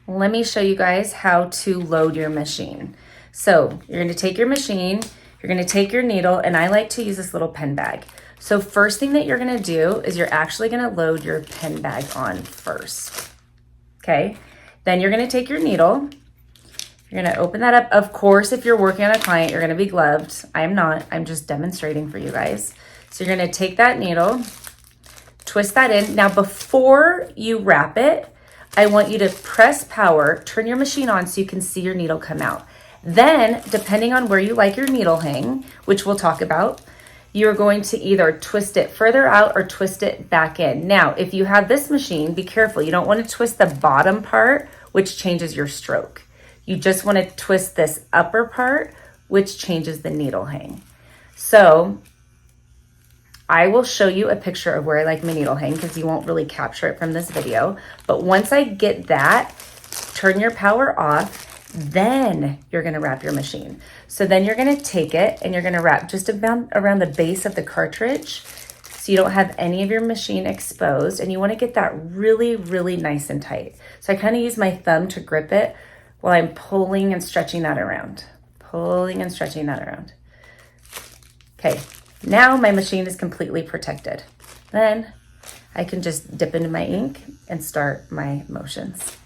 let me show you guys how to load your machine. So you're gonna take your machine, you're gonna take your needle, and I like to use this little pen bag. So first thing that you're gonna do is you're actually gonna load your pen bag on first, okay? Then you're gonna take your needle, you're gonna open that up. Of course, if you're working on a client, you're gonna be gloved. I am not, I'm just demonstrating for you guys. So you're gonna take that needle, twist that in. Now, before you wrap it, I want you to press power, turn your machine on so you can see your needle come out. Then, depending on where you like your needle hang, which we'll talk about, you're going to either twist it further out or twist it back in. Now, if you have this machine, be careful. You don't want to twist the bottom part, which changes your stroke. You just want to twist this upper part, which changes the needle hang. So I will show you a picture of where I like my needle hang because you won't really capture it from this video. But once I get that, turn your power off, then you're gonna wrap your machine. So then you're gonna take it and you're gonna wrap just about around the base of the cartridge so you don't have any of your machine exposed, and you wanna get that really, really nice and tight. So I kinda use my thumb to grip it while I'm pulling and stretching that around. Pulling and stretching that around. Okay. Now my machine is completely protected. Then I can just dip into my ink and start my motions.